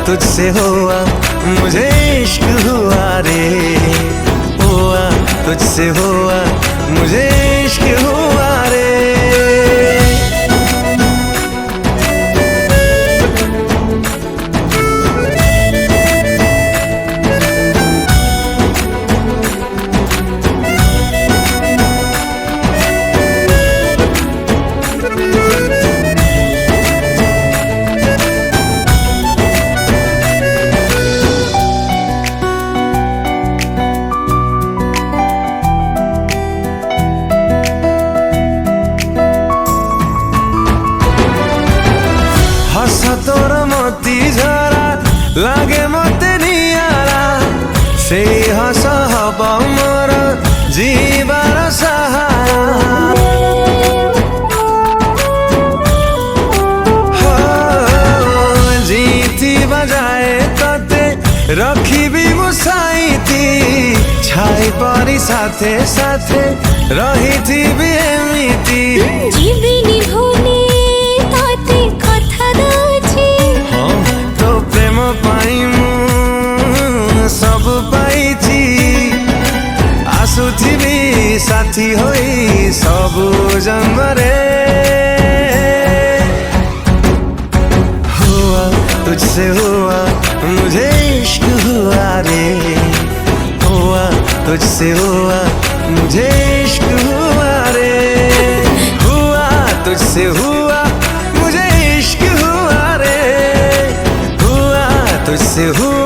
तुझसे हुआ मुझे इश्क हुआ रे, हुआ तुझसे हुआ मुझे इश्क हुआ रे। তোর মতি ঝরা লাগে মতে নিয়ারা, সেই হস হব মোর জীবার সাহারা। জিতি বাজায় ততে রখিবি মুসাইতি, ছাই পরি সাথে সাথে রহিথিবি এমিতি। জীবিনি ভুলি ততে কথা দছি, তো প্রেম পাই মু সবু পাইছি। আসুথিবি সাথী হই সবু জন্মরে। हुआ तुझसे हुआ मुझे इश्क हुआ रे, हुआ तुझसे हुआ मुझे इश्क हुआ रे। हुआ तुझसे हुआ मुझे इश्क हुआ रे, हुआ तुझसे हुआ